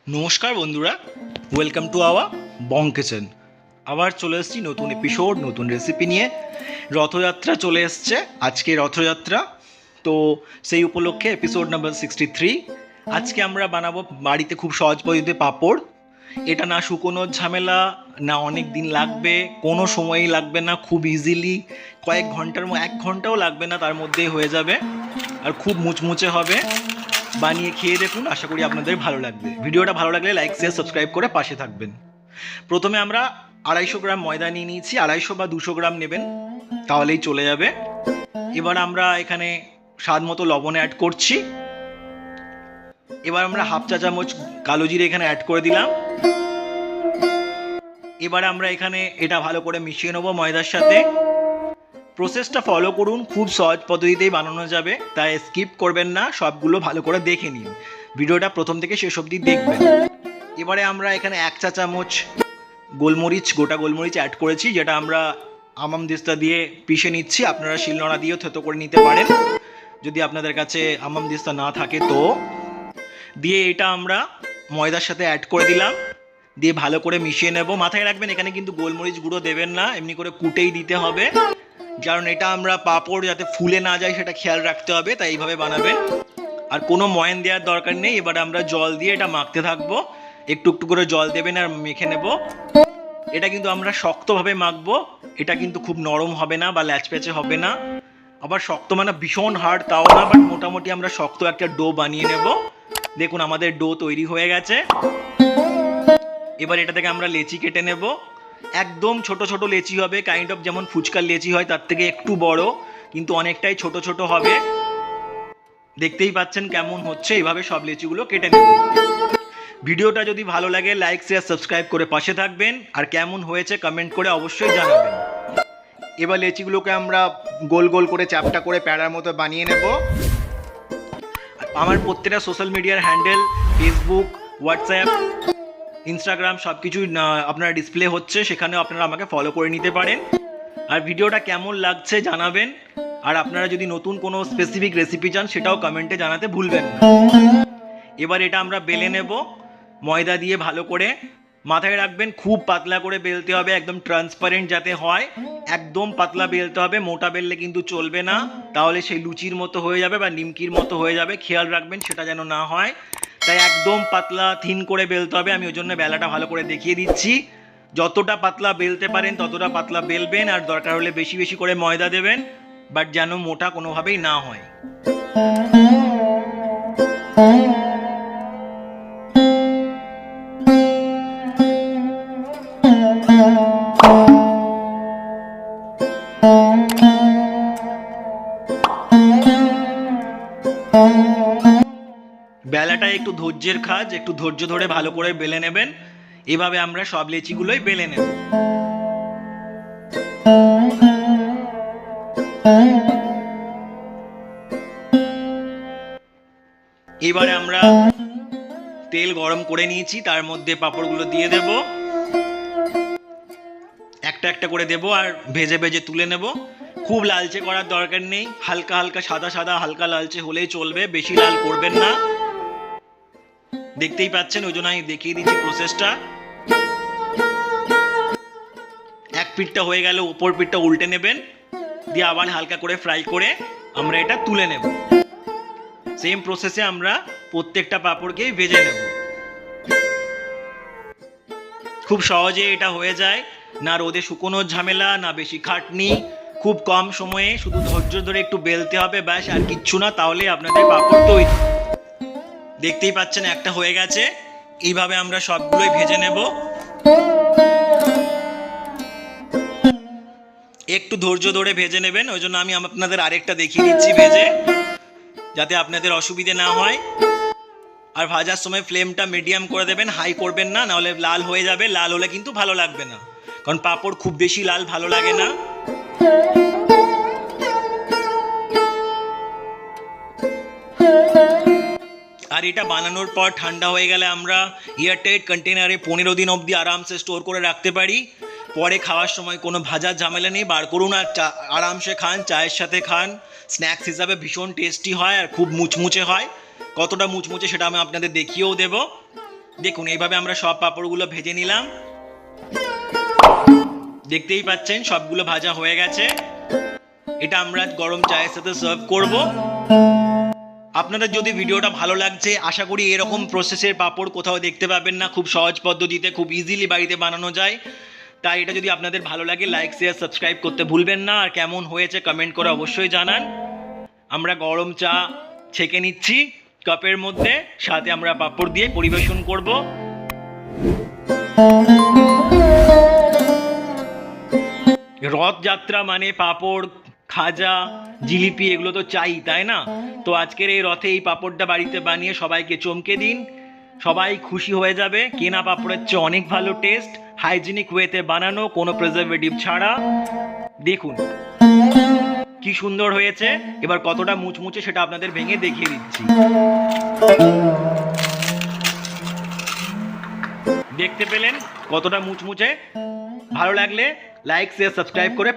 নমস্কার বন্ধুরা, welcome to our Bong kitchen. আবার চলে এসেছি নতুন এপিসোড, নতুন রেসিপি নিয়ে। রথযাত্রা চলে এসছে, আজকে রথযাত্রা। তো সেই উপলক্ষে এপিসোড নাম্বার 63। আজকে আমরা বানাবো বাড়িতে খুব সহজ পদ্ধতিতে পাঁপড়। এটা না শুকোনোর ঝামেলা, না অনেক দিন লাগবে, কোনো সময়ই লাগবে না, খুব ইজিলি কয়েক ঘন্টার 1 ঘন্টাও লাগবে না, তার মধ্যেই হয়ে যাবে। আর খুব মুচমুচে হবে। বানিয়ে খেয়ে দেখুন, আশা করি আপনাদের ভালো লাগবে। ভিডিওটা ভালো লাগলে লাইক শেয়ার সাবস্ক্রাইব করে পাশে থাকবেন। প্রথমে আমরা 250 গ্রাম ময়দা নিয়ে নিয়েছি। 250 বা 200 গ্রাম নেবেন, তাহলেই চলে যাবে। এবার আমরা এখানে স্বাদ মতো লবণ অ্যাড করছি। এবার আমরা হাফ চা চামচ কালো জিরে এখানে অ্যাড করে দিলাম। এবার আমরা এখানে এটা ভালো করে মিশিয়ে নেবো ময়দার সাথে। প্রসেসটা ফলো করুন, খুব সহজ পদ্ধতিতেই বানানো যাবে, তাই স্কিপ করবেন না, সবগুলো ভালো করে দেখে নিন। ভিডিওটা প্রথম থেকে শেষ অবধি দেখবেন। এবারে আমরা এখানে 1 চা চামচ গোলমরিচ, গোটা গোলমরিচ অ্যাড করেছি, যেটা আমরা আমন্দিস্তা দিয়ে পিষে নিচ্ছি। আপনারা শিলনোড়া দিয়েও থেতো করে নিতে পারেন, যদি আপনাদের কাছে আমন্দিস্তা না থাকে তো। দিয়ে এটা আমরা ময়দার সাথে অ্যাড করে দিলাম, দিয়ে ভালো করে মিশিয়ে নেব। মাথায় রাখবেন, এখানে কিন্তু গোলমরিচ গুঁড়ো দেবেন না, এমনি করে কুটেই দিতে হবে, কারণ এটা আমরা পাঁপড় যাতে ফুলে না যায় সেটা খেয়াল রাখতে হবে, তাই এইভাবে বানাবেন। আর কোনো ময়ান দেওয়ার দরকার নেই। এবার আমরা জল দিয়ে এটা মাখতে থাকবো, একটু একটু করে জল দেবেন আর মেখে নেব। এটা কিন্তু আমরা শক্তভাবে মাখবো, এটা কিন্তু খুব নরম হবে না বা ল্যাচপ্যাচে হবে না। আবার শক্ত মানে ভীষণ হার্ড তাও না, বাট মোটামুটি আমরা শক্ত একটা ডো বানিয়ে নেব। দেখুন আমাদের ডো তৈরি হয়ে গেছে। এবার এটা থেকে আমরা লেচি কেটে নেব। একদম ছোট ছোট লেচি হবে, কাইন্ড অফ যেমন ফুচকার লেচি হয় তার থেকে একটু বড়, কিন্তু অনেকটাই ছোট ছোট হবে। দেখতেই পাচ্ছেন কেমন হচ্ছে, এইভাবে সব লেচিগুলো কেটে নেব। ভিডিওটা যদি ভালো লাগে লাইক শেয়ার সাবস্ক্রাইব করে পাশে থাকবেন, আর কেমন হয়েছে কমেন্ট করে অবশ্যই জানাবেন। এবার লেচিগুলোকে আমরা গোল গোল করে চ্যাপটা করে প্যাড়ার মতো বানিয়ে নেব। আমার প্রত্যেকটা সোশ্যাল মিডিয়ার হ্যান্ডেল ফেসবুক, হোয়াটসঅ্যাপ, ইনস্টাগ্রাম সব কিছুই আপনারা ডিসপ্লে হচ্ছে, সেখানেও আপনারা আমাকে ফলো করে নিতে পারেন। আর ভিডিওটা কেমন লাগছে জানাবেন। আর আপনারা যদি নতুন কোনো স্পেসিফিক রেসিপি চান সেটাও কমেন্টে জানাতে ভুলবেন না। এবার এটা আমরা বেলে নেব ময়দা দিয়ে ভালো করে। মাথায় রাখবেন, খুব পাতলা করে বেলতে হবে, একদম ট্রান্সপারেন্ট যাতে হয়, একদম পাতলা বেলতে হবে। মোটা বেললে কিন্তু চলবে না, তাহলে সেই লুচির মতো হয়ে যাবে বা নিমকির মতো হয়ে যাবে। খেয়াল রাখবেন সেটা যেন না হয়, তাই একদম পাতলা থিন করে বেলতে হবে। আমি ওই জন্য বেলাটা ভালো করে দেখিয়ে দিচ্ছি। যতটা পাতলা বেলতে পারেন ততটা পাতলা বেলবেন, আর দরকার হলে বেশি বেশি করে ময়দা দেবেন, বাট যেন মোটা কোনোভাবেই না হয়। বেলাটা একটু ধৈর্যের কাজ, একটু ধৈর্য ধরে ভালো করে বেলে নেবেন। এভাবে আমরা সব লেচিগুলোই বেলে নেব। এবারে আমরা তেল গরম করে নিয়েছি, তার মধ্যে পাঁপড়গুলো দিয়ে দেব, একটা একটা করে দেব আর ভেজে ভেজে তুলে নেব। খুব লালচে করার দরকার নেই, হালকা হালকা সাদা সাদা হালকা লালচে হলেই চলবে, বেশি লাল করবেন না। দেখতেই পাচ্ছেন, ওই জন্য আমি দেখিয়ে দিচ্ছি প্রসেসটা। এক পিঠটা হয়ে গেলে উপর পিঠটা উল্টে নেবেন, দিয়ে আবার হালকা করে ফ্রাই করে আমরা এটা তুলে নেব। সেম প্রসেসে আমরা প্রত্যেকটা পাঁপড়কেই ভেজে নেব। খুব সহজে এটা হয়ে যায়, না রোদে শুকোনোর ঝামেলা, না বেশি খাটনি, খুব কম সময়ে শুধু ধৈর্য ধরে একটু বেলতে হবে, ব্যাস, আর কিচ্ছু না, তাহলে আপনাদের পাঁপড় তৈরি। দেখতেই পাচ্ছেন একটা হয়ে গেছে। এইভাবে আমরা সবগুলোই ভেজে নেব। একটু ধৈর্য ধরে ভেজে নেবেন, ওই জন্য আমি আপনাদের আরেকটা দেখিয়ে দিচ্ছি ভেজে, যাতে আপনাদের অসুবিধে না হয়। আর ভাজার সময় ফ্লেমটা মিডিয়াম করে দেবেন, হাই করবেন না, নাহলে লাল হয়ে যাবে। লাল হলে কিন্তু ভালো লাগবে না, কারণ পাঁপড় খুব বেশি লাল ভালো লাগে না। আর এটা বানানোর পর ঠান্ডা হয়ে গেলে আমরা এয়ারটাইট কন্টেনারে 15 দিন অবধি আরামসে স্টোর করে রাখতে পারি। পরে খাওয়ার সময় কোনো ভাজার ঝামেলা নেই, বার করুন আর আরামসে খান, চায়ের সাথে খান। স্ন্যাক্স হিসাবে ভীষণ টেস্টি হয় আর খুব মুচমুচে হয়। কতটা মুচমুচে সেটা আমি আপনাদের দেখিয়েও দেব। দেখুন এইভাবে আমরা সব পাঁপড়গুলো ভেজে নিলাম। দেখতেই পাচ্ছেন সবগুলো ভাজা হয়ে গেছে। এটা আমরা গরম চায়ের সাথে সার্ভ করব। আপনাদের যদি ভিডিওটা ভালো লাগছে, আশা করি এরকম প্রসেসের পাঁপড় কোথাও দেখতে পাবেন না। খুব সহজ পদ্ধতিতে খুব ইজিলি বাড়িতে বানানো যায়। তাই এটা যদি আপনাদের ভালো লাগে লাইক শেয়ার সাবস্ক্রাইব করতে ভুলবেন না। আর কেমন হয়েছে কমেন্ট করে অবশ্যই জানান। আমরা গরম চা ছেঁকে নিচ্ছি কাপের মধ্যে, সাথে আমরা পাঁপড় দিয়ে পরিবেশন করব। রথযাত্রা মানে পাঁপড়, খাজা, জিলিপি এগুলো তো চাই, তাই না? তো আজকের এই রথে এই পাঁপড়টা বাড়িতে বানিয়ে সবাইকে চমকে দিন। সবাই খুশি হয়ে যাবে। কেনা পাঁপড়ের চেয়ে অনেক ভালো টেস্ট, হাইজিনিক ওয়েতে বানানো, কোনো প্রিজারভেটিভ ছাড়া। দেখুন কি সুন্দর হয়েছে। এবার কতটা মুচমুচে সেটা আপনাদের ভেঙে দেখিয়ে দিচ্ছি। দেখতে পেলেন কতটা মুচমুচে? ভালো লাগলে লাইক শেয়ার সাবস্ক্রাইব করে